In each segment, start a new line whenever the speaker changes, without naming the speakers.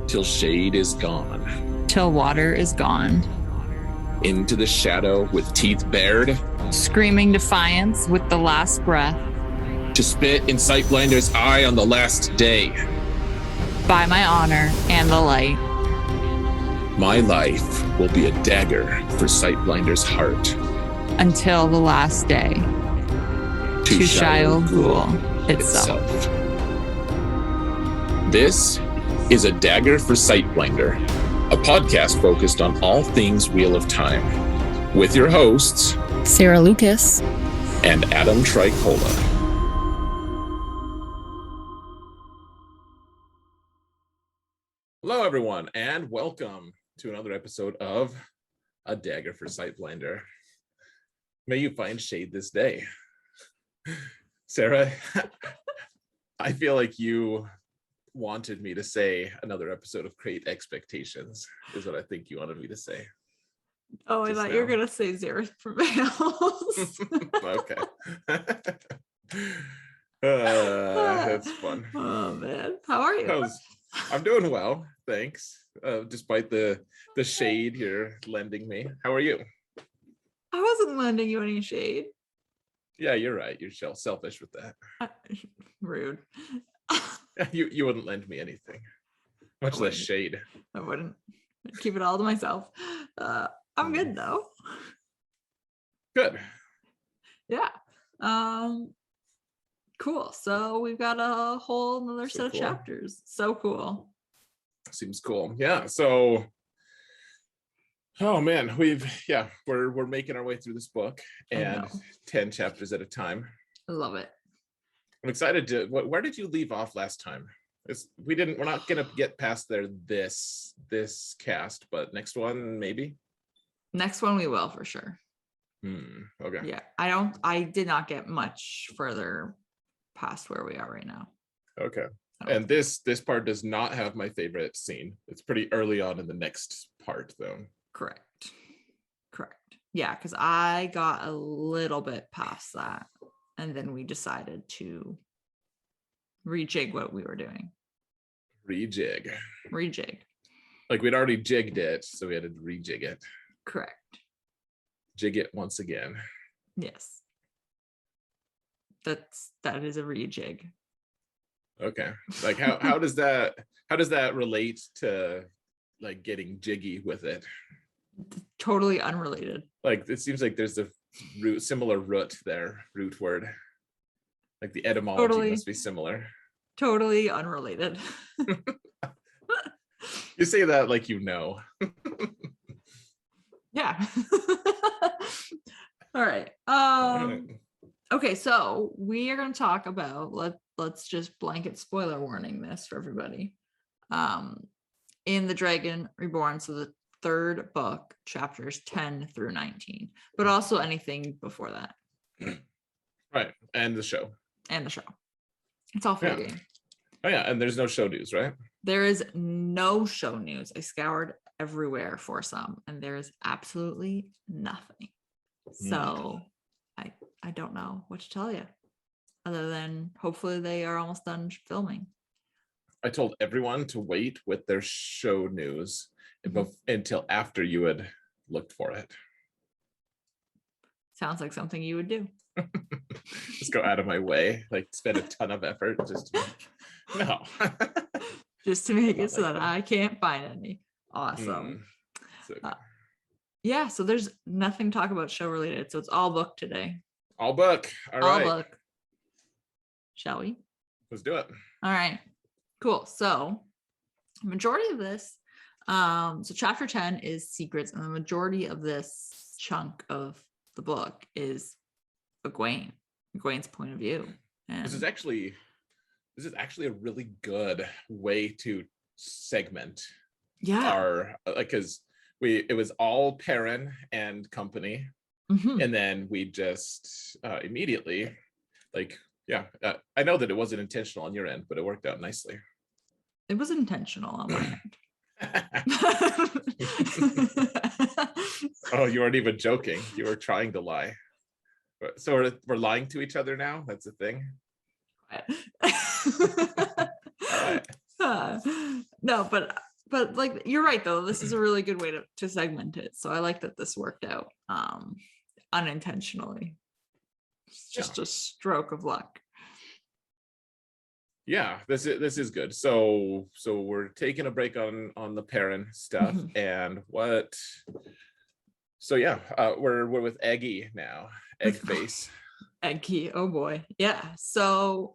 till shade is gone,
till water is gone,
into the shadow with teeth bared,
screaming defiance with the last breath,
to spit in Sightblinder's eye on the last day.
by my honor and the light.
My life will be a dagger for Sightblinder's heart.
Until the last day. To Shyle Ghul itself.
This is A Dagger for Sightblinder, a podcast focused on all things Wheel of Time, with your hosts,
Sarah Lucas
and Adam Tricola. Hello, everyone, and welcome to another episode of A Dagger for Sightblinder. May you find shade this day. Sarah, I feel like you wanted me to say another episode of Great Expectations, is what I think you wanted me to say.
Oh, I thought you were going to say Zero Prevails.
Okay. That's fun.
Oh, man. How are you?
I'm doing well, thanks. Despite the shade you're lending me. How are you?
I wasn't lending you any shade.
Yeah, you're right. You're selfish with that.
Rude.
You wouldn't lend me anything, much less shade.
I wouldn't. I'd keep it all to myself. I'm good though.
Good.
Yeah. Cool. So we've got a whole another set of chapters. So cool.
Seems cool. Yeah. So, oh man, we're making our way through this book, and 10 chapters at a time.
I love it.
I'm excited to. Where did you leave off last time? We're not gonna get past there this cast, but next one maybe.
Next one we will for sure.
Okay.
Yeah, I did not get much further past where we are right now.
Okay. And this part does not have my favorite scene. It's pretty early on in the next part though.
Correct. Yeah, because I got a little bit past that, and then we decided to rejig what we were doing.
Rejig. Like we'd already jigged it, so we had to rejig it.
Correct.
Jig it once again.
Yes. That is a rejig.
Okay. Like how does that relate to like getting jiggy with it?
Totally unrelated.
Like it seems like there's a similar root word. Like the etymology must be similar.
Totally unrelated.
You say that like you know.
Yeah. All right. Okay, so we are going to talk about let's just blanket spoiler warning this for everybody. In the Dragon Reborn, so the third book, chapters 10 through 19, but also anything before that.
Right, and the show.
It's all fair game.
Oh yeah, and there's no show news, right?
There is no show news. I scoured everywhere for some, and there is absolutely nothing. So I don't know what to tell you, other than hopefully they are almost done filming.
I told everyone to wait with their show news until after you had looked for it.
Sounds like something you would do.
Just go out of my way, like spend a ton of effort just
to make it so that I can't find any. Awesome. So there's nothing to talk about show related, so it's all book today.
All book. All right.
Book. Shall we?
Let's do it.
All right. Cool. So majority of this, so chapter 10 is secrets, and the majority of this chunk of the book is Egwene's point of view. And
this is actually a really good way to segment our because it was all Perrin and company, and then we just immediately I know that it wasn't intentional on your end, but it worked out nicely.
It was intentional on my end.
Oh, you weren't even joking. You were trying to lie. So we're lying to each other now? That's the thing?
All right. No, but but like you're right though, this is a really good way to segment it. So I like that this worked out unintentionally. It's just a stroke of luck.
Yeah, this is good. So we're taking a break on the Perrin stuff and what. So yeah, we're with Eggy now. Eggface.
Eggy, oh boy. Yeah. So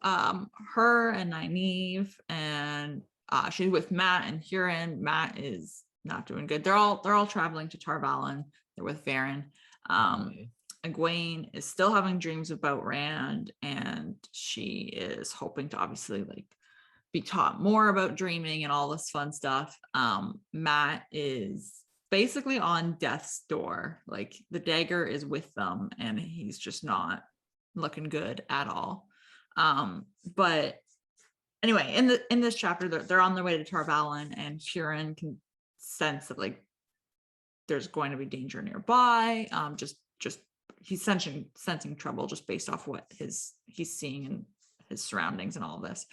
her and Nynaeve, and she's with Matt and Huron. Matt is not doing good. They're all traveling to Tarvalon. They're with Varen. Egwene is still having dreams about Rand, and she is hoping to obviously like be taught more about dreaming and all this fun stuff. Matt is basically on death's door. Like the dagger is with them and he's just not looking good at all. But anyway, in this chapter, they're on their way to Tarvalon, and Huron can sense that like there's going to be danger nearby. Just he's sensing trouble just based off what he's seeing in his surroundings and all this.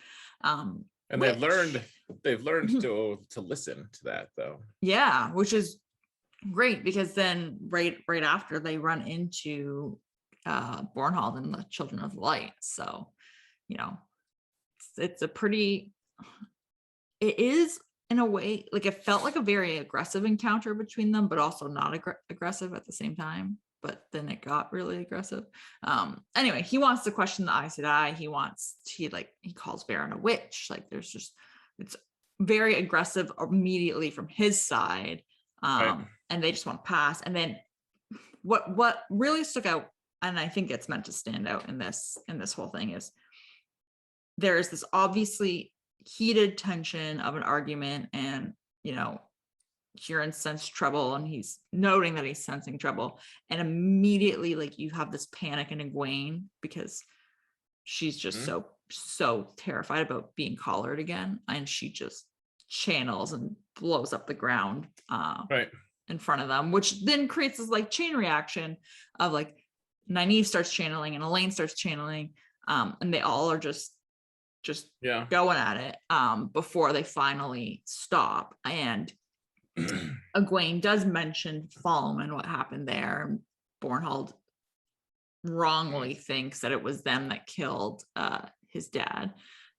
And
they've learned to listen to that though.
Yeah, which is great, because then right after they run into Bornhald and the Children of the Light. So, you know, it's a pretty, it is in a way, like it felt like a very aggressive encounter between them, but also not aggressive at the same time. But then it got really aggressive. Anyway, he wants to question the Aes Sedai. He calls Varen a witch. Like it's very aggressive immediately from his side. Right. And they just want to pass. And then what really stuck out, and I think it's meant to stand out in this whole thing, is there is this obviously heated tension of an argument, and you know, Huron sensed trouble, and he's noting that he's sensing trouble, and immediately like you have this panic in Egwene because she's just so terrified about being collared again, and she just channels and blows up the ground in front of them, which then creates this like chain reaction of like Nynaeve starts channeling and Elaine starts channeling, and they all are just going at it before they finally stop. And Egwene does mention Falm and what happened there, and Bornhald wrongly thinks that it was them that killed his dad,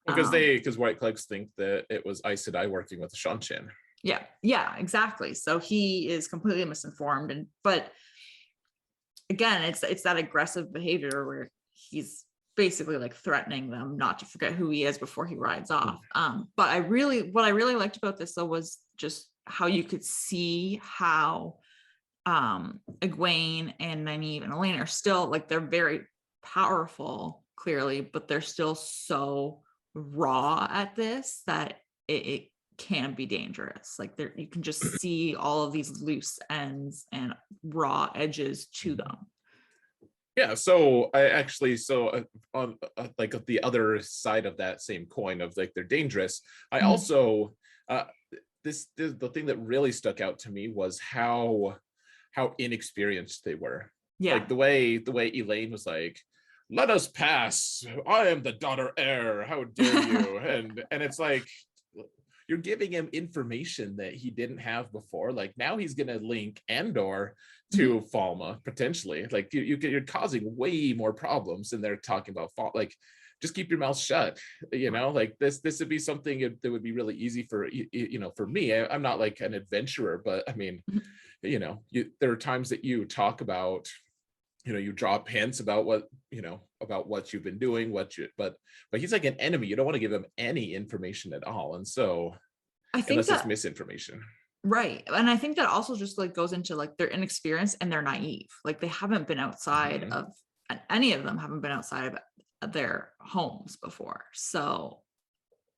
because White Cloaks think that it was Aes Sedai working with the Shanshan.
Yeah, exactly. So he is completely misinformed, but again, it's that aggressive behavior where he's basically like threatening them not to forget who he is before he rides off. But what I really liked about this though was just how you could see how Egwene and Nynaeve and Elaine are still like, they're very powerful clearly, but they're still so raw at this that it can be dangerous. Like you can just see all of these loose ends and raw edges to them.
Yeah, so I actually, on like the other side of that same coin of like they're dangerous, I also the thing that really stuck out to me was how inexperienced they were. Yeah, like the way Elaine was like, "Let us pass. I am the daughter heir. How dare you?" and it's like, you're giving him information that he didn't have before. Like now he's gonna link Andor to Falma potentially. Like you're causing way more problems, and they're talking about like, just keep your mouth shut. You know, like this would be something that would be really easy for for me. I'm not like an adventurer, but I mean, there are times that you talk about, you drop hints about what about what you've been doing, but he's like an enemy. You don't want to give him any information at all, and so I think unless it's misinformation,
right? And I think that also just like goes into like their inexperience and they're naive. Like they haven't been outside of, any of them haven't been outside of their homes before, so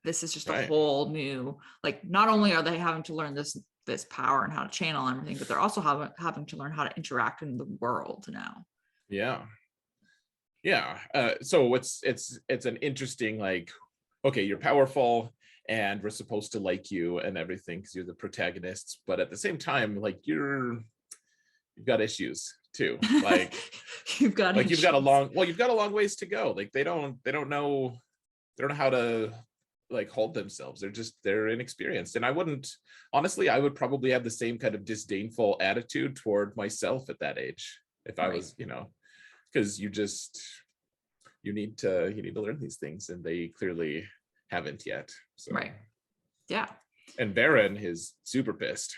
this is just a whole new, like, not only are they having to learn this power and how to channel everything, but they're also having to learn how to interact in the world now.
So it's an interesting, like, okay, you're powerful and we're supposed to like you and everything because you're the protagonists, but at the same time, like, you've got issues too. Like you've got a long ways to go. Like they don't know how to like hold themselves. They're inexperienced. And I would probably have the same kind of disdainful attitude toward myself at that age if I was, because you need to learn these things, and they clearly haven't yet. So.
Right. Yeah.
And Baron is super pissed.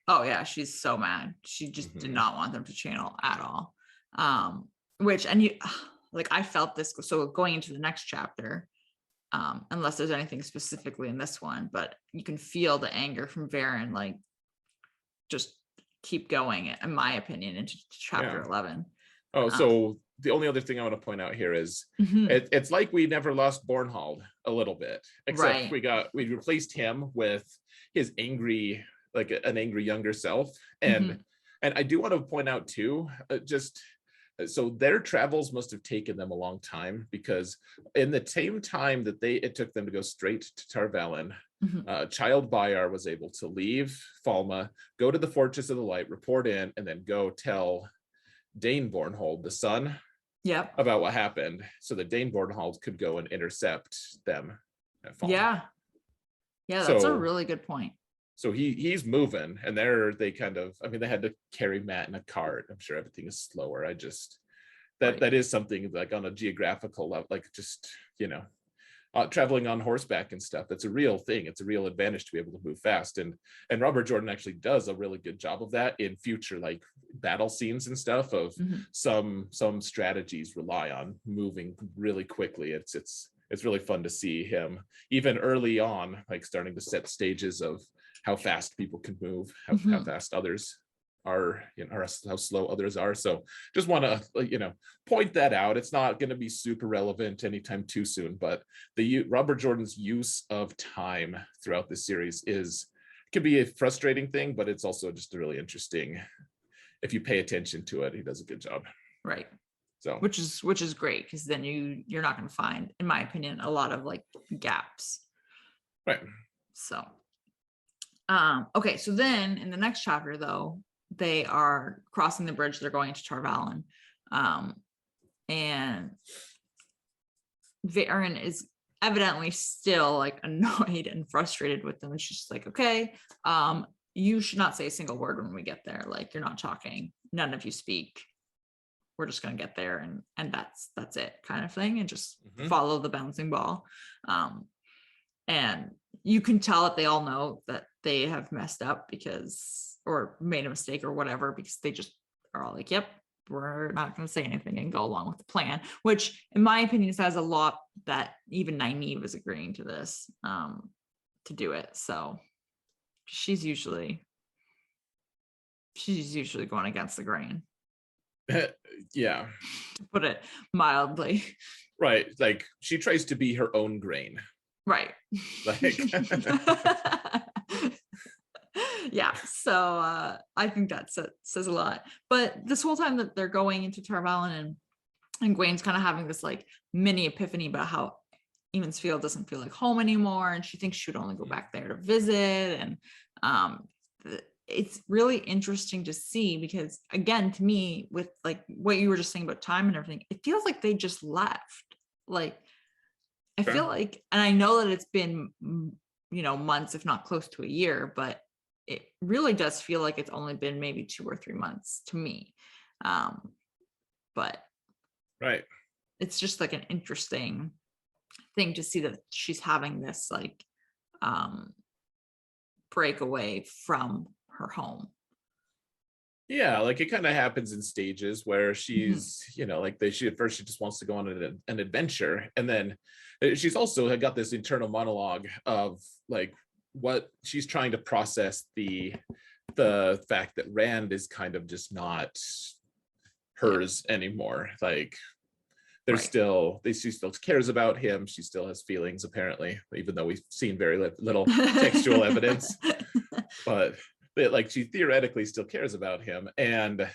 Oh yeah, she's so mad. She just did not want them to channel at all. I felt this. So going into the next chapter, unless there's anything specifically in this one, but you can feel the anger from Baron, like just keep going, in my opinion, into chapter 11.
Oh, so the only other thing I want to point out here is it's like we never lost Bornhald a little bit, except we replaced him with his angry, like an angry younger self. And I do want to point out too, so their travels must have taken them a long time, because in the same time that it took them to go straight to Tarvalin, Child Bayar was able to leave Falma, go to the Fortress of the Light, report in, and then go tell Dane Bornhold, the son, about what happened, so that Dane Bornhold could go and intercept them at Falma.
That's a really good point.
So he's moving, and they had to carry Matt in a cart. I'm sure everything is slower. That is something like on a geographical level, like just traveling on horseback and stuff. That's a real thing. It's a real advantage to be able to move fast. And Robert Jordan actually does a really good job of that in future like battle scenes and stuff. Of some strategies rely on moving really quickly. It's really fun to see him even early on, like starting to set stages of how fast people can move, how fast others are, how slow others are. So just want to, point that out. It's not going to be super relevant anytime too soon, but Robert Jordan's use of time throughout this series can be a frustrating thing, but it's also just really interesting. If you pay attention to it, he does a good job.
Right.
So
which is great, because then you're not going to find, in my opinion, a lot of like gaps.
Right.
So okay, so then in the next chapter though, they are crossing the bridge, they're going to Tarvalin, and Varen is evidently still like annoyed and frustrated with them, and she's just like, okay, you should not say a single word when we get there, like you're not talking, none of you speak, we're just going to get there, and that's it, kind of thing, and just follow the bouncing ball. And you can tell that they all know that they have messed up or made a mistake or whatever, because they just are all like, yep, we're not going to say anything and go along with the plan, which in my opinion says a lot that even Nynaeve is agreeing to this, to do it. So she's usually going against the grain.
Yeah.
To put it mildly.
Right. Like she tries to be her own grain.
Right.
Like
yeah. So I think that says a lot. But this whole time that they're going into Tarvalin, and Gwen's kind of having this like mini epiphany about how Emansfield doesn't feel like home anymore, and she thinks she would only go back there to visit. And it's really interesting to see, because again, to me, with like what you were just saying about time and everything, it feels like they just left. Like I feel like, and I know that it's been, months, if not close to a year, but it really does feel like it's only been maybe 2 or 3 months to me. But
right.
It's just like an interesting thing to see that she's having this like breakaway from her home.
Yeah, like it kind of happens in stages where she's, she at first she just wants to go on an adventure, and then she's also got this internal monologue of like what she's trying to process the fact that Rand is kind of just not hers anymore. Like she still cares about him. She still has feelings, apparently, even though we've seen very little textual evidence. But like she theoretically still cares about him, and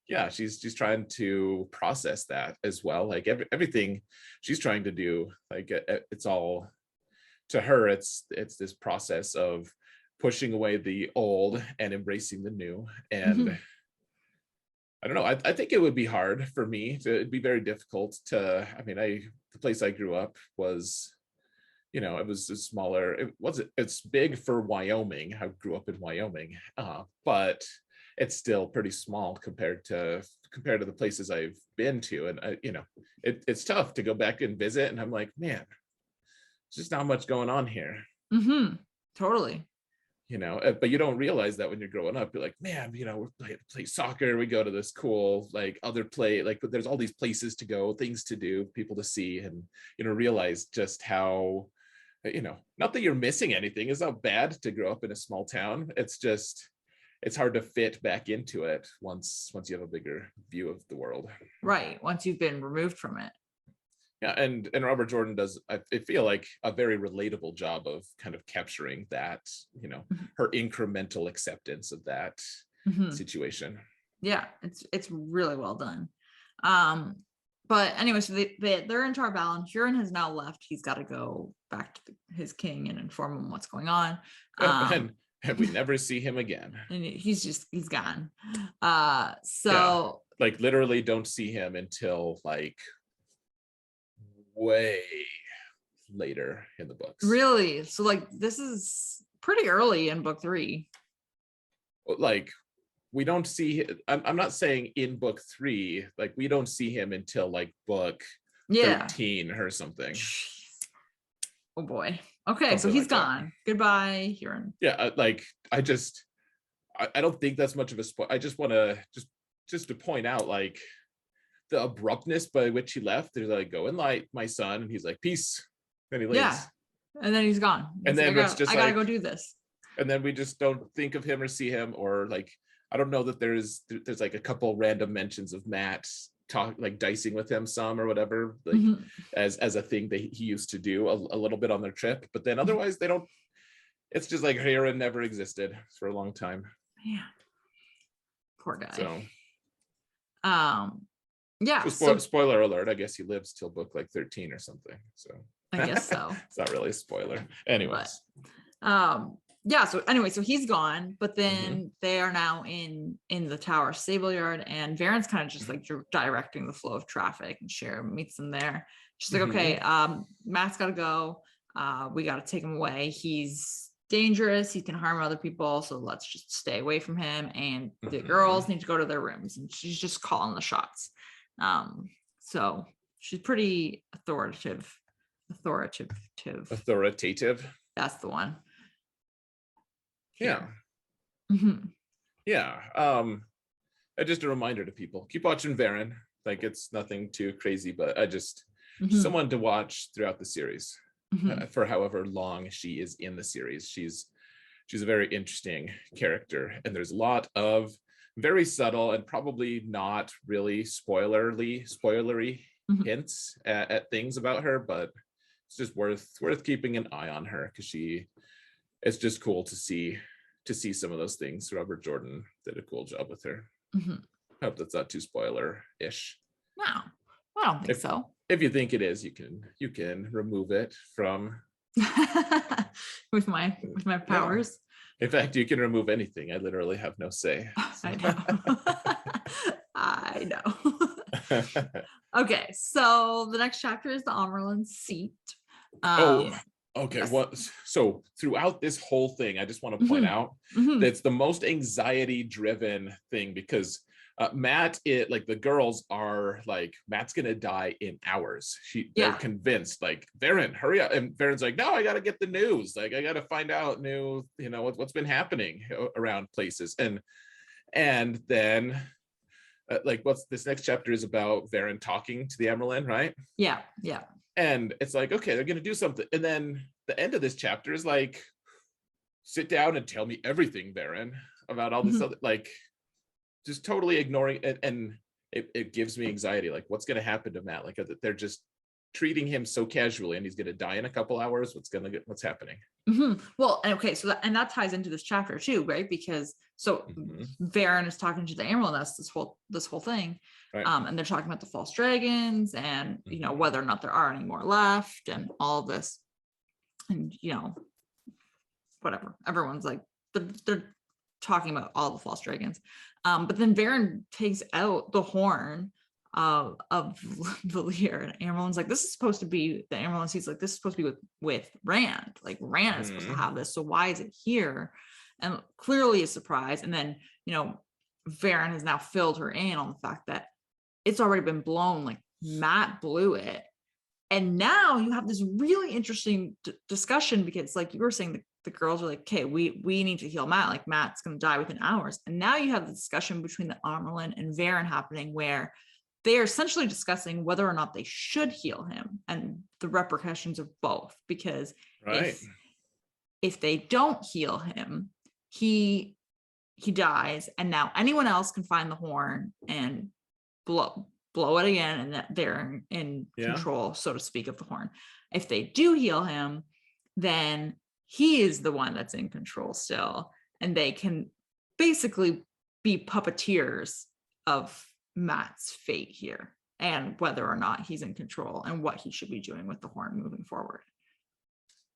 yeah, she's trying to process that as well. Like everything she's trying to do, like it's all to her. It's this process of pushing away the old and embracing the new. And I don't know. I think it would be hard for me. It'd be very difficult to. I mean, the place I grew up was it was a smaller, it's big for Wyoming. I grew up in Wyoming, but it's still pretty small compared to the places I've been to. And it's tough to go back and visit, and I'm like, man, there's just not much going on here.
Totally.
But you don't realize that when you're growing up. You're like, man, we play soccer, we go to this cool other play, but there's all these places to go, things to do, people to see, and realize just how, not that you're missing anything. It's not bad to grow up in a small town. It's just, it's hard to fit back into it once you have a bigger view of the world.
Right. Once you've been removed from it.
Yeah, and Robert Jordan does, I feel like, a very relatable job of kind of capturing that, her incremental acceptance of that situation.
Yeah, it's really well done. But anyway, so they're in Tar Valon. Huron has now left. He's got to go back to his king and inform him what's going on.
And we never see him again.
And he's gone.
Literally don't see him until way later in the books.
Really? So this is pretty early in book 3.
We don't see, I'm not saying in book 3, we don't see him until book 13 or something.
Oh boy. Okay, so he's gone. That. Goodbye, Huron.
Yeah, I don't think that's much of a spoil. I just want to just to point out the abruptness by which he left. There's go in light, my son, and he's like, peace. Then he leaves. Yeah,
and then he's gone.
And then it's just
I gotta go do this.
And then we just don't think of him or see him, or I don't know that there's a couple random mentions of Matt dicing with him some or whatever, as a thing that he used to do a little bit on their trip, but then otherwise they don't. It's just Huron never existed for a long time.
Yeah, poor guy.
So
yeah,
so spoiler alert, I guess he lives till book 13 or something, so
I guess so.
It's not really a spoiler anyways.
But, yeah, so anyway, so he's gone, but then they are now in the tower stable yard, and Varen's kind of just directing the flow of traffic, and Cher meets them there. She's like, okay, Matt's gotta go, we gotta take him away, he's dangerous, he can harm other people, so let's just stay away from him, and the girls need to go to their rooms, and she's just calling the shots. So she's pretty authoritative. That's the one.
Yeah. Yeah. Just a reminder to people, keep watching Varen. It's nothing too crazy, but someone to watch throughout the series, for however long she is in the series. She's a very interesting character, and there's a lot of very subtle and probably not really spoilery hints at things about her, but it's just worth keeping an eye on her, because it's just cool to see some of those things. Robert Jordan did a cool job with her. I hope that's not too spoiler-ish.
No, I don't think so.
If you think it is, you can remove it from
with my powers.
In fact, you can remove anything. I literally have no say.
So. I know. Okay, so the next chapter is the Amerlin seat.
Okay. Yes. So throughout this whole thing, I just want to point out that it's the most anxiety-driven thing, because Matt, the girls are Matt's gonna die in hours. They're convinced, Varen, hurry up. And Varen's no, I gotta get the news. I gotta find out what's been happening around places. And then what's this next chapter is about Varen talking to the Amerlin, right?
Yeah.
And it's okay, they're gonna do something. And then the end of this chapter is sit down and tell me everything, Varen, about all this other, just totally ignoring it. And it gives me anxiety. What's gonna happen to Matt? They're just treating him so casually, and he's gonna die in a couple hours. What's happening?
Well, okay, so that ties into this chapter too, right? Because Varen is talking to the Amerlin, that's this whole thing, right. And they're talking about the false dragons, and whether or not there are any more left, and all of this, and whatever. Everyone's they're talking about all the false dragons, but then Varen takes out the horn the Lear, and Amerlin's like, this is supposed to be the Amerlin sees like this is supposed to be with Rand, like Rand is supposed to have this, so why is it here? And clearly a surprise. And then Varen has now filled her in on the fact that it's already been blown, like Matt blew it. And now you have this really interesting discussion, because like you were saying, the girls are like, okay, we need to heal Matt, like Matt's going to die within hours. And now you have the discussion between the Amerlin and Varen happening, where they are essentially discussing whether or not they should heal him and the repercussions of both. Because if they don't heal him, he dies, and now anyone else can find the horn and blow it again, and that they're in control, so to speak, of the horn. If they do heal him, then he is the one that's in control still, and they can basically be puppeteers of Matt's fate here, and whether or not he's in control and what he should be doing with the horn moving forward.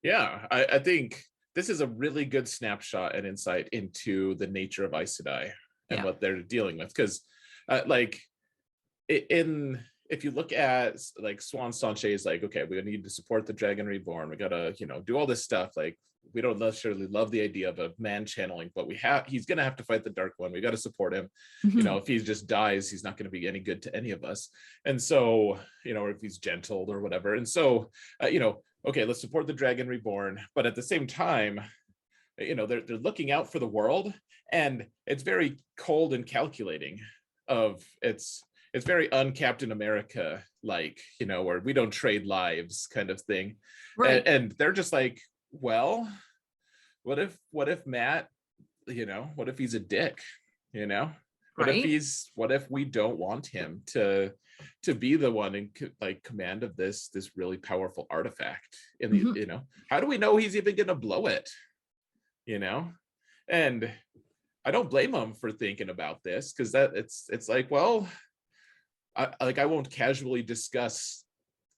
Yeah, I think this is a really good snapshot and insight into the nature of Aes Sedai and what they're dealing with. Because if you look at like Swan Sanche is like, okay, we need to support the Dragon Reborn, we gotta do all this stuff. Like, we don't necessarily love the idea of a man channeling, but he's gonna have to fight the Dark One, we got to support him. If he just dies, he's not going to be any good to any of us. And so or if he's gentled or whatever. And so okay, let's support the Dragon Reborn, but at the same time they're looking out for the world, and it's very cold and calculating. It's very un-Captain America, like, where we don't trade lives kind of thing. Right. And they're just like, well, what if Matt, what if he's a dick, what if we don't want him to be the one in like command of this really powerful artifact in the, how do we know he's even going to blow it, and I don't blame him for thinking about this, because that it's like, well, I won't casually discuss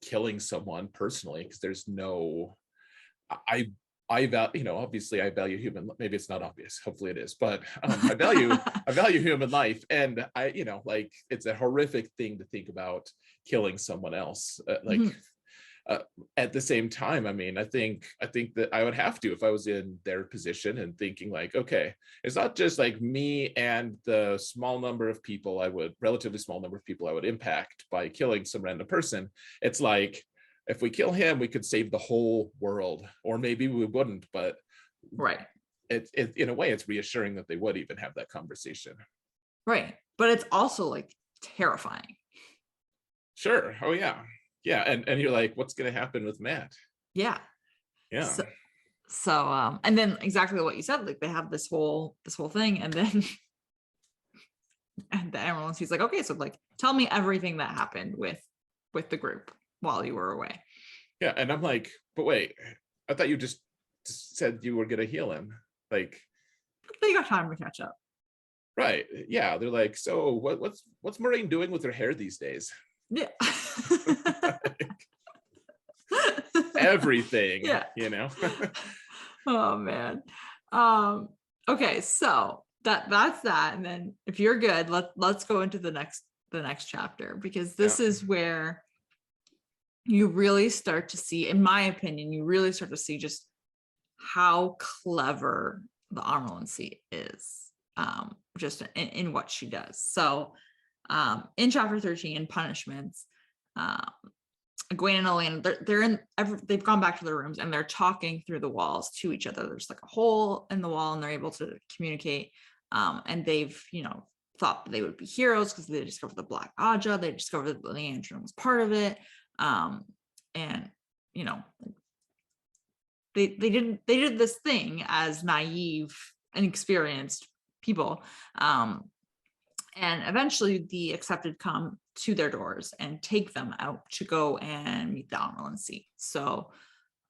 killing someone personally, because there's no, I obviously I value human, maybe it's not obvious, hopefully it is, but I value human life, and like, it's a horrific thing to think about killing someone else. At the same time, I mean, I think that I would have to, if I was in their position and thinking like, okay, it's not just like me and the relatively small number of people I would impact by killing some random person. It's like, if we kill him, we could save the whole world, or maybe we wouldn't, but it in a way, it's reassuring that they would even have that conversation.
Right. But it's also like terrifying.
Sure. Oh yeah. Yeah, and you're like, what's going to happen with Matt? Yeah.
So and then exactly what you said, like they have this whole thing, and then and the Emerald, he's like, okay, so like, tell me everything that happened with the group while you were away.
Yeah, and I'm like, but wait, I thought you just said you were going to heal him. Like,
they got time to catch up.
Right. Yeah, they're like, so what's Moraine doing with her hair these days? Yeah. Everything. Yeah.
Oh man. Okay, so that's that, and then if you're good, let's go into the next chapter, because this is where you really start to see, in my opinion, just how clever the Amerlincy is, just in what she does. So in chapter 13, Punishments, Egwene and Elaine, they've gone back to their rooms, and they're talking through the walls to each other. There's like a hole in the wall, and they're able to communicate. And they've, thought that they would be heroes because they discovered the Black Aja. They discovered that Leandrin was part of it. And they did this thing as naive and inexperienced people. And eventually the Accepted come to their doors and take them out to go and meet the Amerlincy. So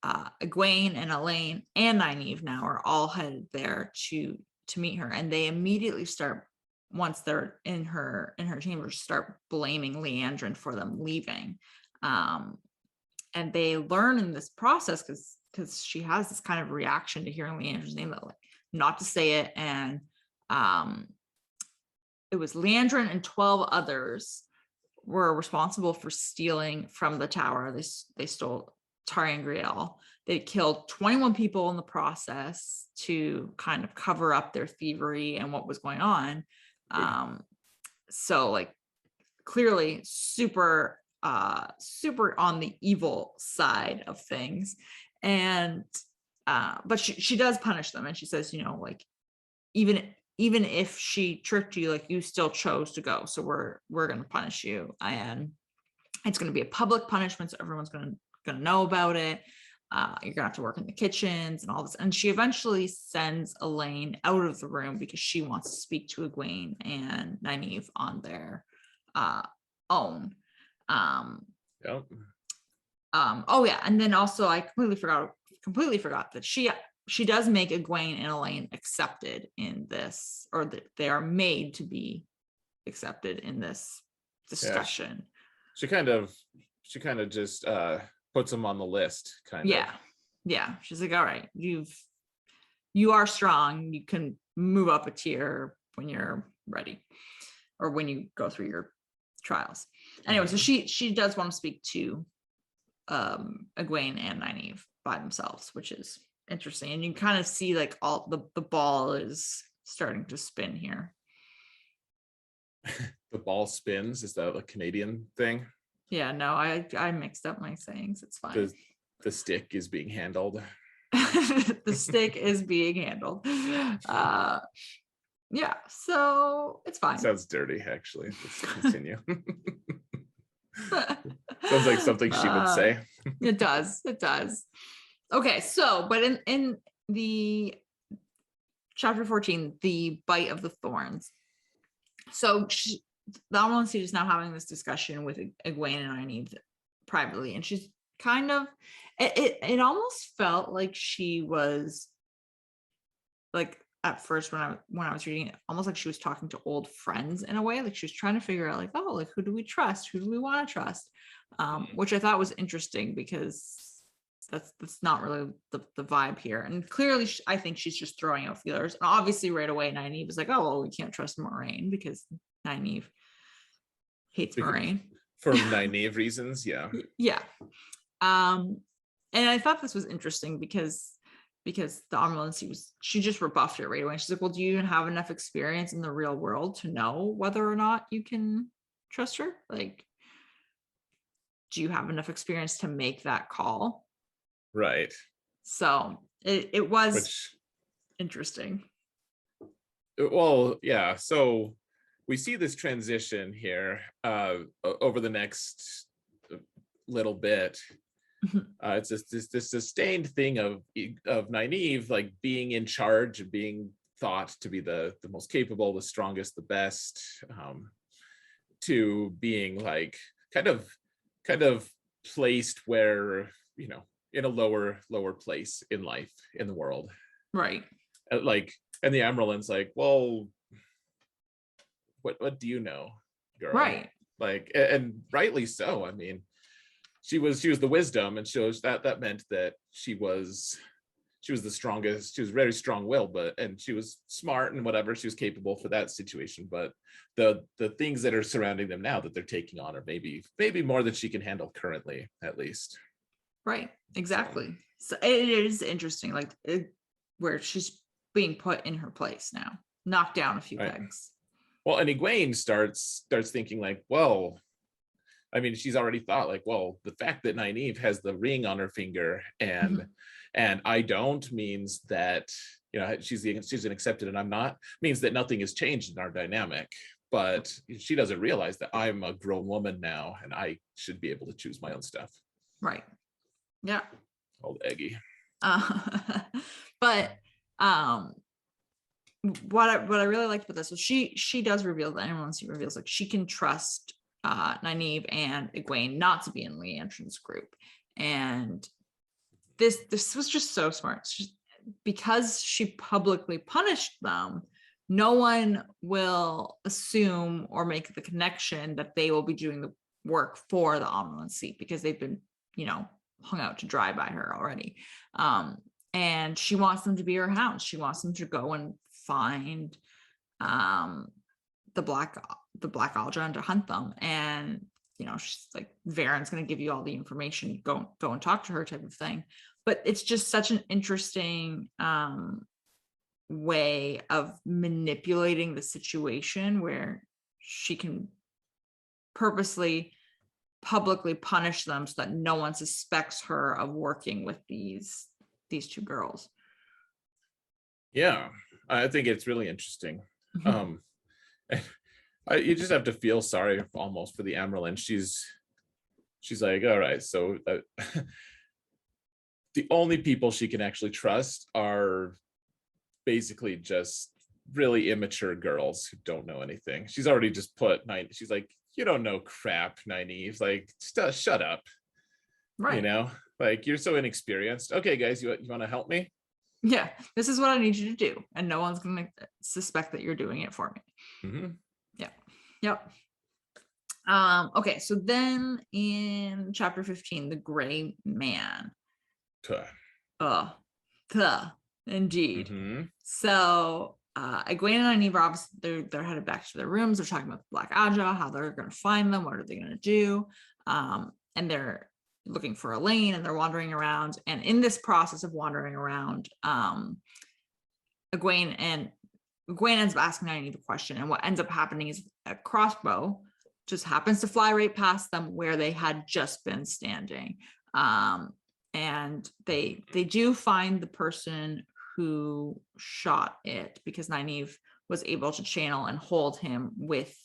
Egwene and Elaine and Nynaeve now are all headed there to meet her, and they immediately start, once they're in her chambers, start blaming Leandrin for them leaving. And they learn in this process, because she has this kind of reaction to hearing Leandrin's name, that like not to say it, and it was Leandrin and 12 others were responsible for stealing from the tower. They stole Tariangriel. They killed 21 people in the process to kind of cover up their thievery and what was going on. So like clearly super on the evil side of things. And but she does punish them, and she says, you know, like even if she tricked you, like you still chose to go, so we're going to punish you, and it's going to be a public punishment, so everyone's going to know about it. You're gonna have to work in the kitchens and all this. And she eventually sends Elaine out of the room because she wants to speak to Egwene and Nynaeve on their own.
Yep.
Oh yeah, and then also I completely forgot that she does make Egwene and Elaine accepted in this, or that they are made to be accepted in this discussion.
Yeah, she kind of just puts them on the list, kind of.
Yeah, she's like, all right, you are strong, you can move up a tier when you're ready, or when you go through your trials. Anyway, so she does want to speak to Egwene and Nynaeve by themselves, which is interesting, and you kind of see like all the ball is starting to spin here.
The ball spins. Is that a Canadian thing?
Yeah, no, I mixed up my sayings. It's fine.
The stick is being handled.
The stick is being handled. Yeah, so it's fine.
Sounds dirty, actually. Let's continue. Sounds like something she would say.
It does. Okay, so but in the chapter 14, the bite of the thorns. So the Amaryllis is now having this discussion with Egwene and Nynaeve privately, and she's kind of it almost felt like she was like, at first when I was reading it, almost like she was talking to old friends in a way, like she was trying to figure out like, oh, like who do we trust, who do we want to trust, which I thought was interesting because that's not really the vibe here. And clearly I think she's just throwing out feelers, and obviously right away Nynaeve is like, oh well, we can't trust Moraine because Nynaeve hates Moraine
for Nynaeve reasons. Yeah.
And I thought this was interesting because the Amaryllis, she just rebuffed it right away. She's like, well, do you even have enough experience in the real world to know whether or not you can trust her? Like, do you have enough experience to make that call?
Right.
So it was interesting.
Well, yeah. So we see this transition here over the next little bit. It's this sustained thing of Nynaeve like being in charge and being thought to be the most capable, the strongest, the best, to being like kind of placed where, you know, in a lower place in life, in the world.
Right.
Like, and the Amaryllis like, well, what do you know, girl?
Right.
Like, and rightly so. I mean, she was the wisdom, and shows that meant that she was the strongest. She was very strong-willed, and she was smart and whatever. She was capable for that situation. But the things that are surrounding them now that they're taking on are maybe more than she can handle currently, at least.
Right. Exactly. So it is interesting, like where she's being put in her place now, knocked down a few pegs.
Well, and Egwene starts thinking like, well, I mean, she's already thought like, well, the fact that Nynaeve has the ring on her finger and I don't, means that, you know, she's an accepted and I'm not, means that nothing has changed in our dynamic. But she doesn't realize that I'm a grown woman now and I should be able to choose my own stuff.
Right. Yeah.
Old Eggie.
But what I really liked about this was she does reveal that anyone she reveals like she can trust Nynaeve and Egwene not to be in Leandrin's group, and this was just so smart. Because she publicly punished them, no one will assume or make the connection that they will be doing the work for the Amaryllis seat, because they've been, you know, hung out to dry by her already. And she wants them to be her hounds. She wants them to go and find the black Aldrin to hunt them. And she's like, Varen's going to give you all the information, go and talk to her type of thing. But it's just such an interesting way of manipulating the situation where she can purposely publicly punish them so that no one suspects her of working with these two girls.
Yeah, I think it's really interesting. You just have to feel sorry almost for the Amyrlin. She's like, all right, so the only people she can actually trust are basically just really immature girls who don't know anything. She's already just put she's like, you don't know crap, Nynaeve. Like, shut up.
Right.
Like, you're so inexperienced. Okay, guys, you want to help me?
Yeah, this is what I need you to do, and no one's going to suspect that you're doing it for me. Yeah. Yep. Okay, so then in chapter 15, the Gray Man. Indeed. So Egwene and Nynaeve are obviously they're headed back to their rooms. They're talking about the Black Aja, how they're going to find them, what are they going to do, and they're looking for Elaine, and they're wandering around. And in this process of wandering around, Egwene ends up asking Nynaeve a question, and what ends up happening is a crossbow just happens to fly right past them where they had just been standing. And they do find the person who shot it, because Nynaeve was able to channel and hold him with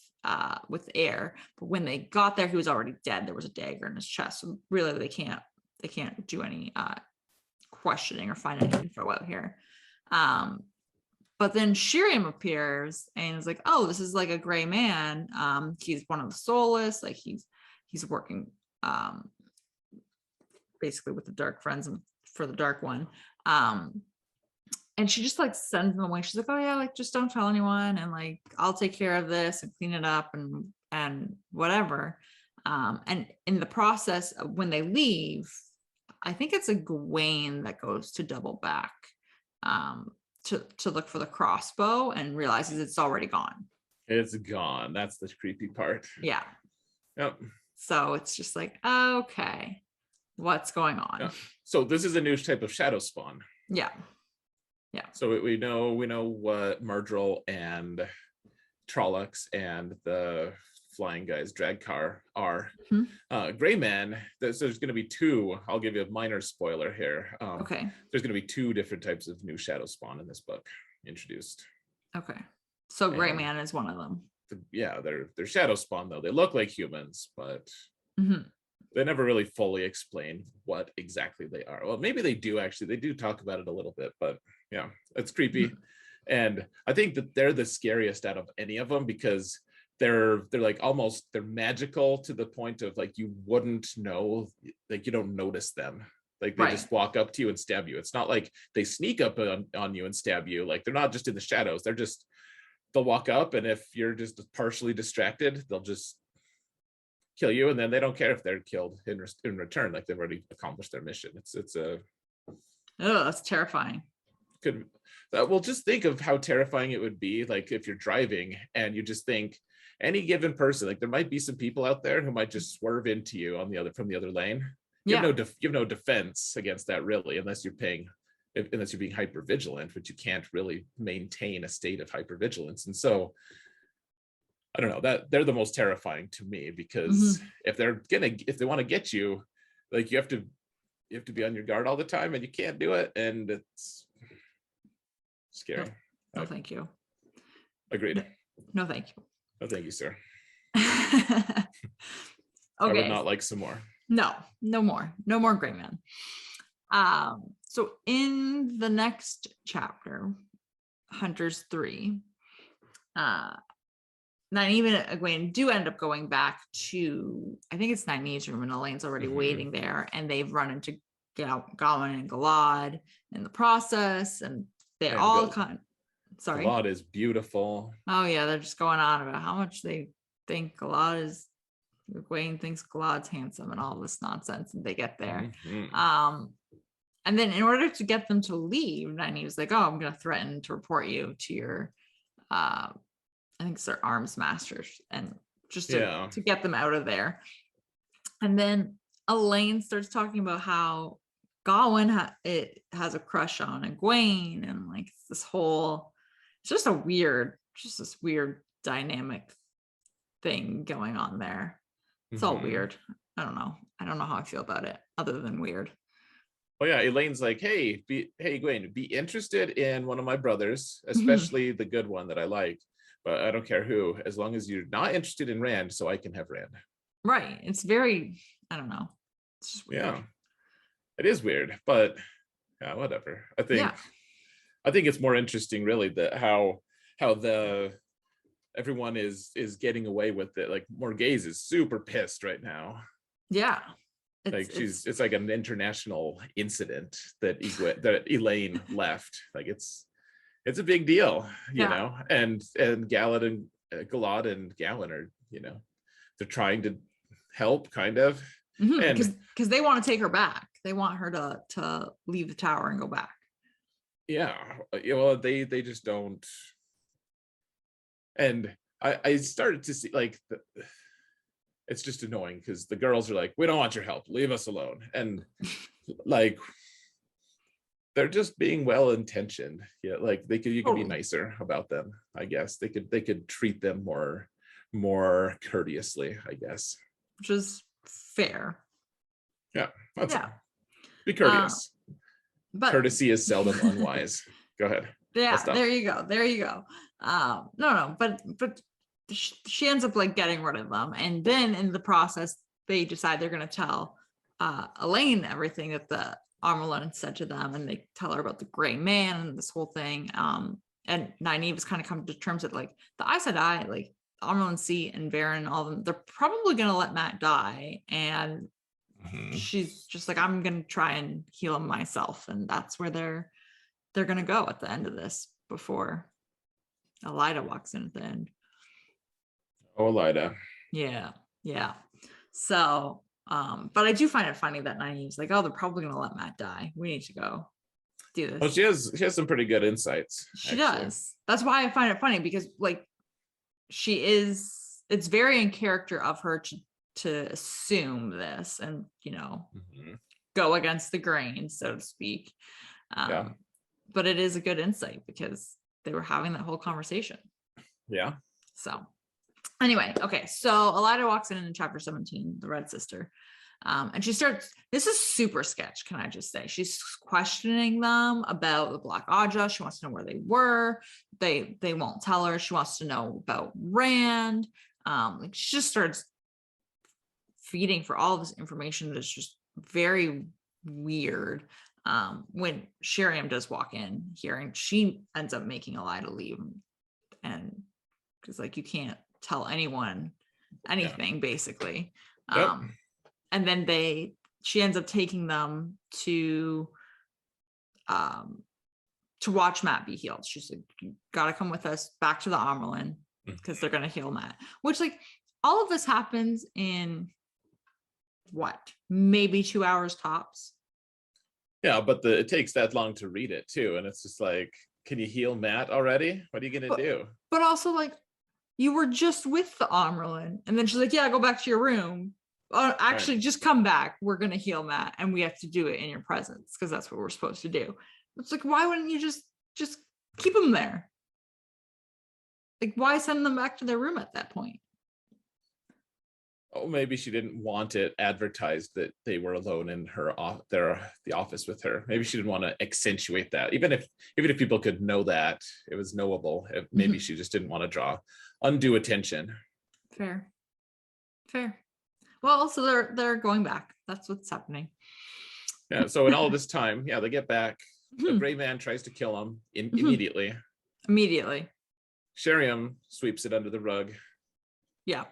air. But when they got there, he was already dead. There was a dagger in his chest. So really they can't do any questioning or find any info out here. But then Shiriam appears and is like, oh, this is like a Gray Man. He's one of the soulless. Like he's working basically with the Dark Friends and for the Dark One. And she just like sends them away. She's like, oh yeah, like just don't tell anyone, and like I'll take care of this and clean it up and whatever. And in the process, when they leave, I think it's Egwene that goes to double back to look for the crossbow and realizes it's already gone.
It's gone. That's the creepy part.
Yeah.
Yep.
So it's just like, okay, what's going on?
Yeah. So this is a new type of shadow spawn.
Yeah. Yeah.
So we know what Murdrell and Trollocs and the flying guys Dragcar are. Gray Man, there's going to be two. I'll give you a minor spoiler here.
Okay. There's
going to be two different types of new shadow spawn in this book introduced.
Okay. So Gray Man is one of them.
They're shadow spawn though. They look like humans, but they never really fully explain what exactly they are. Well, maybe they do actually. They do talk about it a little bit, but yeah, it's creepy. And I think that they're the scariest out of any of them, because they're like almost, they're magical to the point of like you wouldn't know, like you don't notice them. Like they just walk up to you and stab you. It's not like they sneak up on you and stab you. Like they're not just in the shadows. They'll walk up, and if you're just partially distracted, they'll just kill you, and then they don't care if they're killed in return. Like they've already accomplished their mission.
That's terrifying.
Well, just think of how terrifying it would be, like if you're driving and you just think any given person, like there might be some people out there who might just swerve into you from the other lane. You have no defense against that really, unless you're being hyper vigilant, which you can't really maintain a state of hypervigilance. And so I don't know, that they're the most terrifying to me, because if they want to get you, like you have to be on your guard all the time, and you can't do it, and it's scary.
No, thank you.
Agreed.
No, thank you.
No, thank you, sir.
Okay.
I would not like some more.
No more Gray Man. So in the next chapter, Hunters 3, Nynaeve and Egwene do end up going back to, I think it's Nynaeve's room, and Elaine's already waiting there, and they've run into Gawain and Galad in the process, and they're all sorry.
Galad is beautiful.
Oh yeah, they're just going on about how much they think Egwene thinks Galad's handsome and all this nonsense, and they get there. And then in order to get them to leave, Nynaeve's like, oh, I'm going to threaten to report you to your, I think it's their arms masters, and just to get them out of there. And then Elaine starts talking about how Gawain has a crush on Egwene, and like this whole, it's just this weird dynamic thing going on there. It's all weird. I don't know how I feel about it other than weird.
Oh yeah, Elaine's like, hey Egwene, be interested in one of my brothers, especially the good one that I like, but I don't care who, as long as you're not interested in Rand, so I can have Rand.
Right. It's very, I don't know. It's just weird.
Yeah, it is weird, but yeah, whatever. I think it's more interesting, really, that how the everyone is getting away with it. Like Morghese is super pissed right now.
Yeah.
It's like an international incident that Elaine left. Like it's a big deal, you know. And Galad and Galad and Gawyn are, they're trying to help, kind of, and
because they want to take her back. They want her to leave the tower and go back.
Yeah, well, they just don't. And I started to see, like, it's just annoying because the girls are like, we don't want your help, leave us alone. And like, they're just being well-intentioned. Yeah, like you could be nicer about them, I guess. They could treat them more courteously, I guess.
Which is fair.
Yeah, be courteous. But courtesy is seldom unwise. Go ahead.
Yeah, there you go. No, but she ends up like getting rid of them, and then in the process they decide they're going to tell Elaine everything that the Amyrlin said to them, and they tell her about the gray man and this whole thing. And Nynaeve has kind of come to terms that, like, the Aes Sedai, like Amyrlin Seat and Varen, all of them, they're probably going to let Mat die, and she's just like, I'm going to try and heal him myself, and that's where they're going to go at the end of this, before Elaida walks in at the end.
Oh, Elaida.
Yeah. So, but I do find it funny that Nynaeve's like, oh, they're probably going to let Mat die. We need to go do this.
Well, she has some pretty good insights.
She does. That's why I find it funny, because like it's very in character of her to assume this and, go against the grain, so to speak. But it is a good insight because they were having that whole conversation.
Yeah.
So anyway, okay. So Elaida walks in chapter 17, the Red Sister. And she starts, this is super sketch, can I just say. She's questioning them about the Black Aja. She wants to know where they were. They won't tell her. She wants to know about Rand. Like, she just starts feeding for all this information that's just very weird. When Sheriam does walk in here, and she ends up making Elaida leave, and because like you can't tell anyone anything, basically.
Yep.
And then she ends up taking them to watch Mat be healed. She's like, you gotta come with us back to the Amyrlin because they're gonna heal Mat. Which, like, all of this happens in what, maybe 2 hours tops.
Yeah, but it takes that long to read it too, and it's just like, can you heal Mat already? What are you gonna do?
But also, like, you were just with the Amyrlin, and then she's like, yeah, go back to your room. Actually, just come back. We're gonna heal Mat, and we have to do it in your presence because that's what we're supposed to do. It's like, why wouldn't you just keep them there? Like, why send them back to their room at that point?
Oh, maybe she didn't want it advertised that they were alone in the office with her. Maybe she didn't want to accentuate that. Even if people could know that it was knowable, maybe she just didn't want to draw undue attention.
Fair. Well, so they're going back. That's what's happening.
Yeah. So in all this time, they get back. The gray man tries to kill him immediately. Immediately. Sheriam sweeps it under the rug.
Yeah.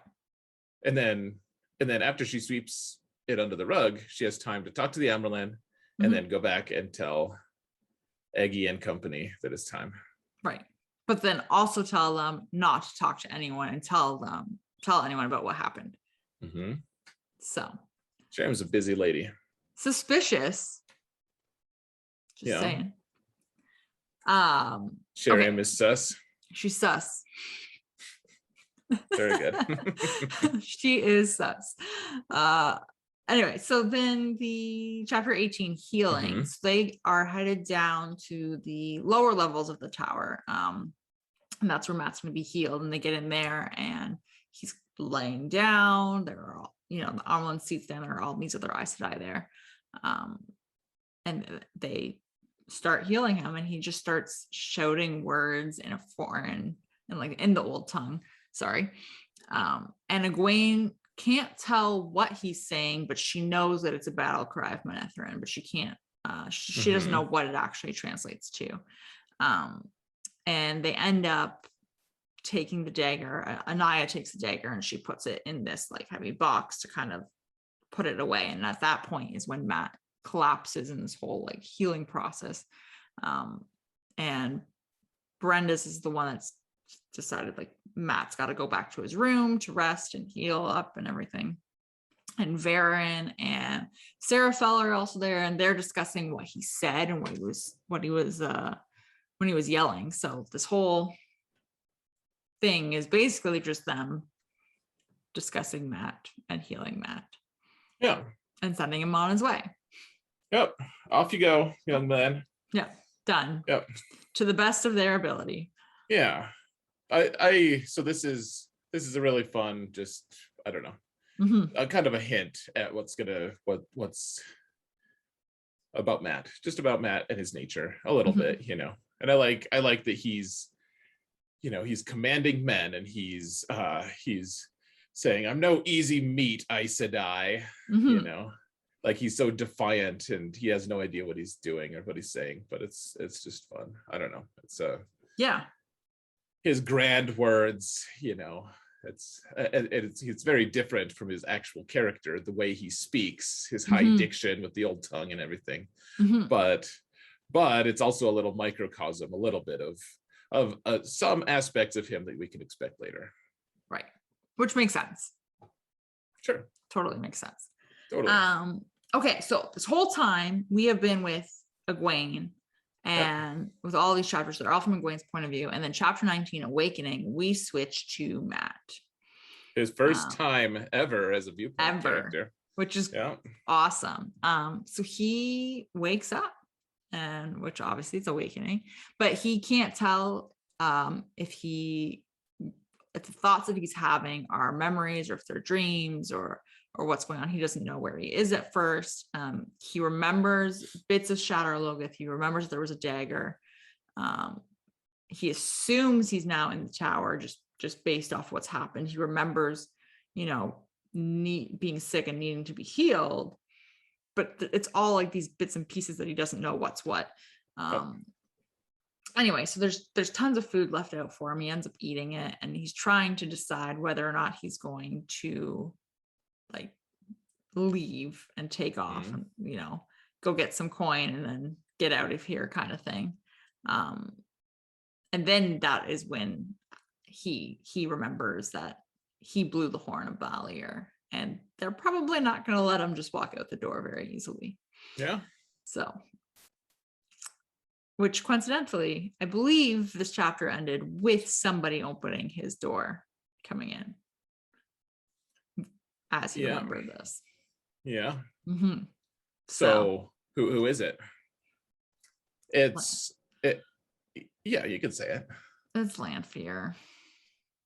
And then after she sweeps it under the rug, she has time to talk to the Amyrlin and then go back and tell Eggy and company that it's time. Right.
But then also tell them not to talk to anyone and tell anyone about what happened. So
Sheriam's a busy lady.
Suspicious. Just saying.
Sheriam is sus.
She's sus.
Very good.
She is sus. Anyway, so then the chapter 18 healing. So they are headed down to the lower levels of the tower. And that's where Matt's going to be healed. And they get in there and he's laying down. They're all, the Amelin seats down there, all these other Aes Sedai there. And they start healing him and he just starts shouting words in a foreign and like in the old tongue. Sorry. And Egwene can't tell what he's saying, but she knows that it's a battle cry of Manetheren, but she can't, she doesn't know what it actually translates to. And they end up taking the dagger. Anaya takes the dagger and she puts it in this like heavy box to kind of put it away. And at that point is when Matt collapses in this whole like healing process. And Brenda's is the one that's decided like Matt's got to go back to his room to rest and heal up and everything. And Varen and Seraphel are also there, and they're discussing what he said and when he was yelling. So this whole thing is basically just them discussing Matt and healing Matt.
Yeah.
And sending him on his way.
Yep. Off you go, young man.
Yeah. Done.
Yep.
To the best of their ability.
Yeah. So this is a really fun, just, I don't know, a kind of a hint at what's about Matt, just about Matt and his nature a little bit, and I like that he's commanding men and he's saying, I'm no easy meat, Aes Sedai, like he's so defiant and he has no idea what he's doing or what he's saying, but it's just fun. I don't know. It's
yeah.
His grand words, it's very different from his actual character, the way he speaks, his high diction with the old tongue and everything. But it's also a little microcosm, a little bit of some aspects of him that we can expect later.
Right. Which makes sense.
Sure.
Totally makes sense.
Totally.
Okay, so this whole time we have been with Egwene and with all these chapters that are all from Egwene's point of view, and then chapter 19, Awakening, we switch to Matt.
His first time ever as a viewpoint character.
Which is awesome. So he wakes up, and which obviously it's Awakening, but he can't tell if the thoughts that he's having are memories or if they're dreams or what's going on. He doesn't know where he is at first. He remembers bits of Shatter Logoth. He remembers there was a dagger. He assumes he's now in the tower just based off what's happened. He remembers, being sick and needing to be healed, but it's all like these bits and pieces that he doesn't know what's what. Anyway, so there's tons of food left out for him. He ends up eating it, and he's trying to decide whether or not he's going to like leave and take off and go get some coin and then get out of here kind of thing. And then that is when he remembers that he blew the horn of Valier, and they're probably not going to let him just walk out the door very easily.
Yeah.
So, which coincidentally, I believe this chapter ended with somebody opening his door coming in as he remembered this.
Yeah. So who is it? Yeah, you could say it.
It's Lanfear.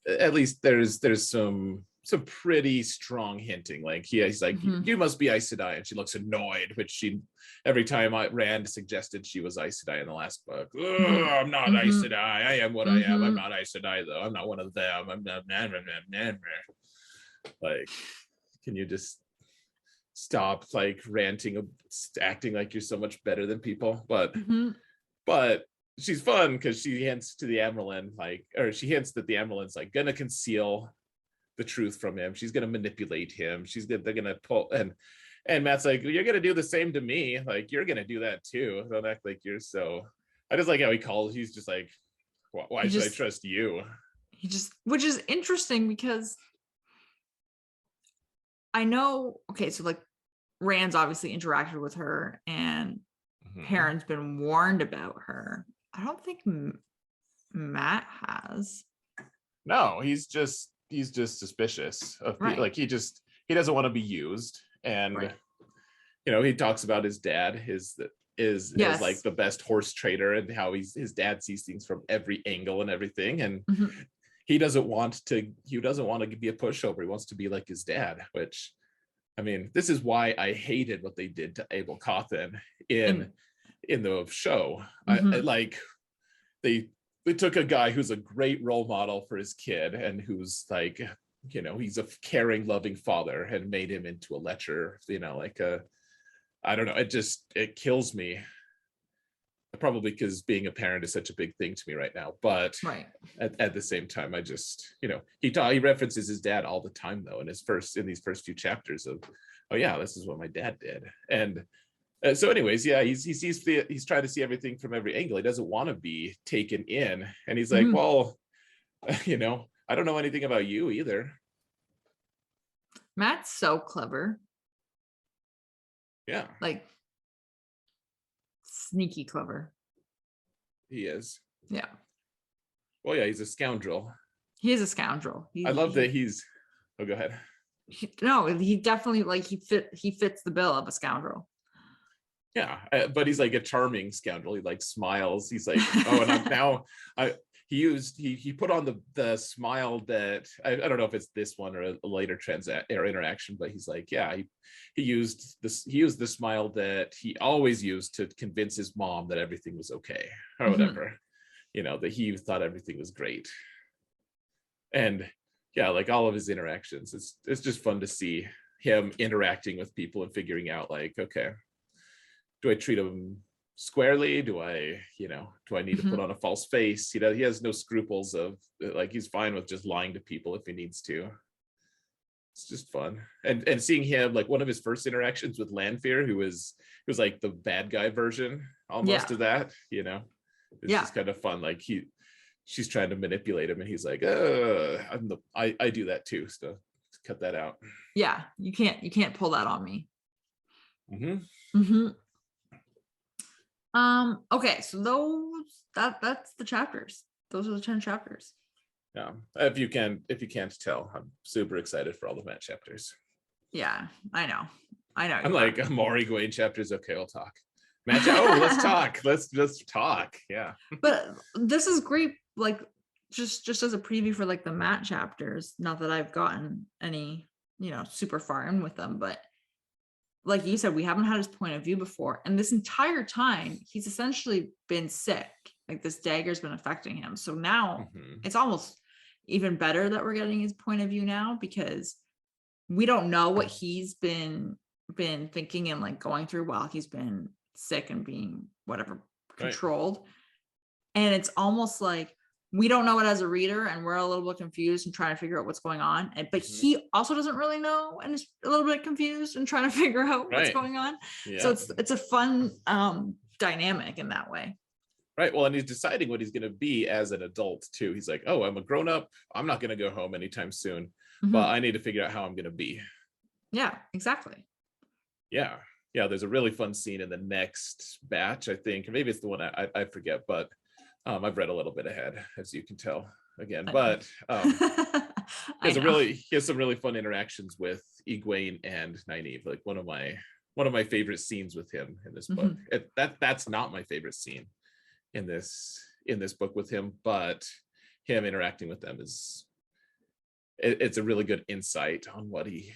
At least there's some pretty strong hinting. Like he's like, you must be Aes Sedai, and she looks annoyed, which she every time Rand suggested she was Aes Sedai in the last book. I'm not Aes Sedai. I am what I am. I'm not Aes Sedai though. I'm not one of them. I'm not. Like, can you just stop like ranting, acting like you're so much better than people? But she's fun because she hints to the Amyrlin, she hints that the Amyrlin's like gonna conceal the truth from him. She's gonna manipulate him. They're gonna pull, and Matt's like, you're gonna do the same to me. Like, you're gonna do that too. Don't act like you're so. I just like how he's just like, why should I trust you?
Which is interesting because I know, okay, so like Rand's obviously interacted with her and Perrin's been warned about her. I don't think Matt has. No,
he's just suspicious of people. Like he doesn't want to be used, and
Right.
he talks about his dad is like the best horse trader, and how his dad sees things from every angle and everything, and he doesn't want to be a pushover. He wants to be like his dad, which, I mean, this is why I hated what they did to Abel Cawthon in the show. I like they took a guy who's a great role model for his kid, and who's like, he's a caring, loving father, and made him into a lecher, like I don't know, it kills me, probably because being a parent is such a big thing to me right now, but at the same time, I just, he references his dad all the time, though, in these first few chapters of, oh yeah, this is what my dad did. And so anyways, yeah, he's trying to see everything from every angle. He doesn't want to be taken in, and he's like, well, I don't know anything about you either.
Matt's so clever.
Yeah,
like sneaky clever.
He is.
Yeah.
Well, yeah, he's a scoundrel.
He is a scoundrel.
I love that he's. Oh, go ahead.
He definitely he fits the bill of a scoundrel.
Yeah, but he's like a charming scoundrel. He like smiles. He's like, oh, and he put on the smile that I don't know if it's this one or a later interaction, but he's like, yeah, he used the smile that he always used to convince his mom that everything was okay or whatever, that he thought everything was great. And yeah, like all of his interactions, it's just fun to see him interacting with people and figuring out, like, okay, do I treat him squarely? Do I need to put on a false face? He has no scruples of, like, he's fine with just lying to people if he needs to. It's just fun. And seeing him, like, one of his first interactions with Lanfear, who was like the bad guy version almost of that, it's just kind of fun. Like she's trying to manipulate him, and he's like, I do that too, so cut that out.
Yeah, you can't pull that on me. Okay, so that's the chapters. Those are the 10 chapters.
Yeah, if you can't tell, I'm super excited for all the Matt chapters.
Yeah, I know.
I'm like, Amor Egwene chapters. Okay, I'll talk. Matt, let's talk. Let's just talk. Yeah.
But this is great. Like, just as a preview for like the Matt chapters. Not that I've gotten any, super far in with them, but like you said, we haven't had his point of view before. And this entire time, he's essentially been sick. Like, this dagger's been affecting him. So now it's almost even better that we're getting his point of view now, because we don't know what he's been thinking and like going through while he's been sick and being whatever controlled. Right. And it's almost like we don't know it as a reader, and we're a little bit confused and trying to figure out what's going on. But he also doesn't really know, and is a little bit confused and trying to figure out what's going on. Yeah. So it's a fun dynamic in that way.
Right. Well, and he's deciding what he's going to be as an adult too. He's like, oh, I'm a grown up. I'm not going to go home anytime soon, but I need to figure out how I'm going to be.
Yeah, exactly.
Yeah. Yeah. There's a really fun scene in the next batch, I think, or maybe it's the one I forget, but I've read a little bit ahead, as you can tell again, but he has some really fun interactions with Egwene and Nynaeve. Like one of my favorite scenes with him in this book. That's not my favorite scene in this book with him, but him interacting with them it's a really good insight on what he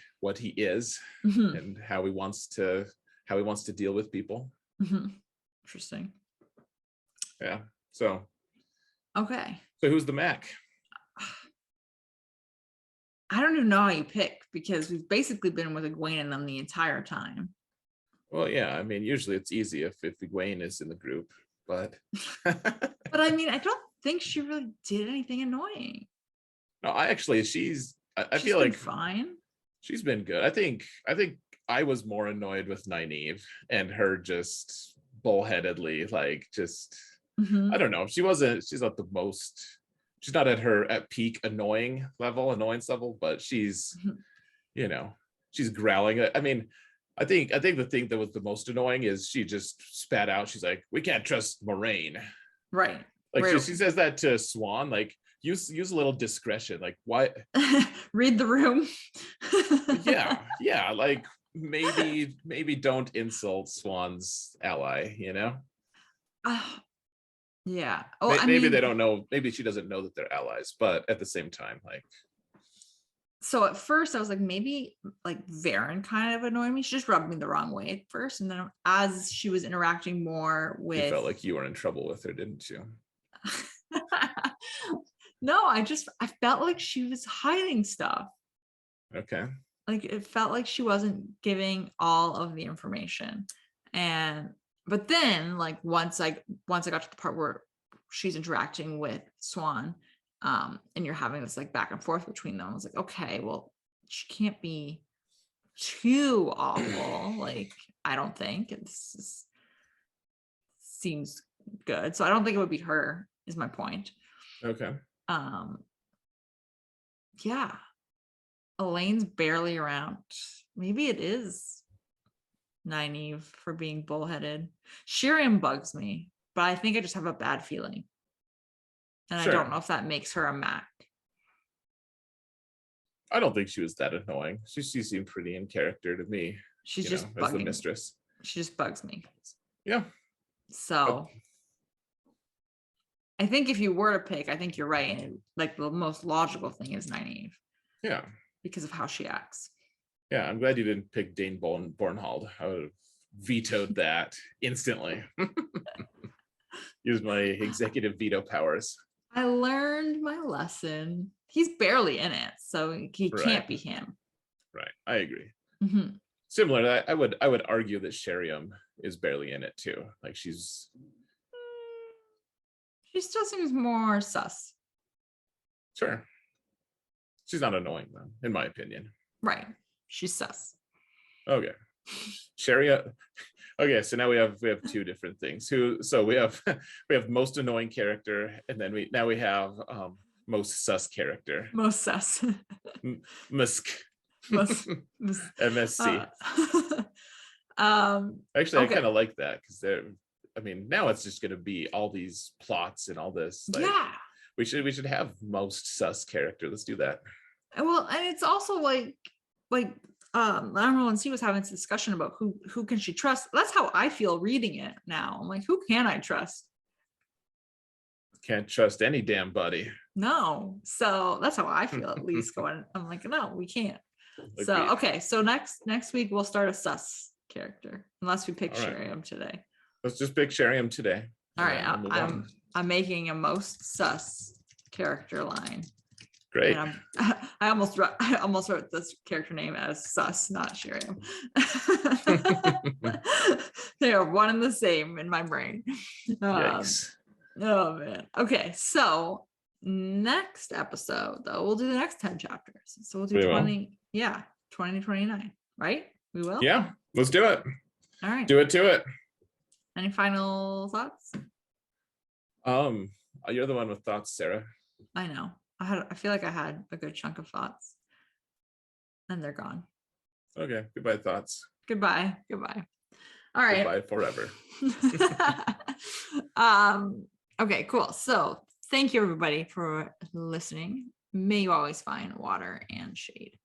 is and how he wants to deal with people.
Interesting.
Yeah. So
okay.
So who's the Mac?
I don't even know how you pick, because we've basically been with Egwene and them the entire time.
Well, yeah, I mean, usually it's easy if Egwene is in the group, but
but I mean, I don't think she really did anything annoying.
No, I feel like
fine.
She's been good. I think I was more annoyed with Nynaeve and her just bullheadedly, like, just I don't know. She's not at peak annoyance level, but she's she's growling. I mean, I think the thing that was the most annoying is she just spat out. She's like, we can't trust Moraine.
Right.
Like she says that to Swan, like, use a little discretion. Like, why?
Read the room.
yeah. Like, maybe don't insult Swan's ally,
Yeah.
Maybe they don't know. Maybe she doesn't know that they're allies, but at the same time, like.
So at first I was like, maybe like Varen kind of annoyed me. She just rubbed me the wrong way at first. And then as she was interacting more with.
You felt like you were in trouble with her, didn't you?
No, I felt like she was hiding stuff.
Okay.
Like it felt like she wasn't giving all of the information. But then like once I got to the part where she's interacting with Swan, and you're having this like back and forth between them, I was like, okay, well, she can't be too awful. Like, I don't think seems good. So I don't think it would be her, is my point.
Okay.
Yeah. Elaine's barely around. Maybe it is Nynaeve for being bullheaded. Shiriam bugs me, but I think I just have a bad feeling. And sure. I don't know if that makes her a Mac.
I don't think she was that annoying. She seemed pretty in character to me.
She's just bugging
as the mistress.
She just bugs me.
Yeah.
So I think if you were to pick, I think you're right. And like the most logical thing is Nynaeve.
Yeah.
Because of how she acts.
Yeah, I'm glad you didn't pick Dane Bornhald. I would have vetoed that instantly. Use my executive veto powers.
I learned my lesson. He's barely in it, so he can't be him.
Right, I agree. Mm-hmm. Similar to that, I would argue that Sheriam is barely in it too. Like she
still seems more sus.
Sure. She's not annoying though, in my opinion.
Right. She's sus.
Okay. Sharia. Okay, so now we have two different things. So we have most annoying character, and then we have most sus character.
Most sus.
Musk. MSC. Actually, okay. I kind of like that because now it's just going to be all these plots and all this. Like, yeah. We should have most sus character. Let's do that.
Well, and it's also like I don't know, when she was having this discussion about who can she trust. That's how I feel reading it now. I'm like, who can I trust?
Can't trust any damn buddy.
No. So that's how I feel, at least going. I'm like, no, we can't. Agreed. So okay, so next week we'll start a sus character, unless we pick Sheriam today.
Let's just pick Sheriam today.
All right, I'm making a most sus character line.
Great.
I almost wrote this character name as sus, not Sheriam. They are one and the same in my brain.
Yikes.
Oh man. Okay, so next episode though, we'll do the next 10 chapters. So we'll do 20 to 29, right? We will?
Yeah, let's do it.
All right.
Do it to it.
Any final thoughts?
You're the one with thoughts, Sarah.
I know. I feel like I had a good chunk of thoughts. And they're gone.
Okay. Goodbye, thoughts.
Goodbye. All right.
Goodbye forever.
Okay, cool. So thank you everybody for listening. May you always find water and shade.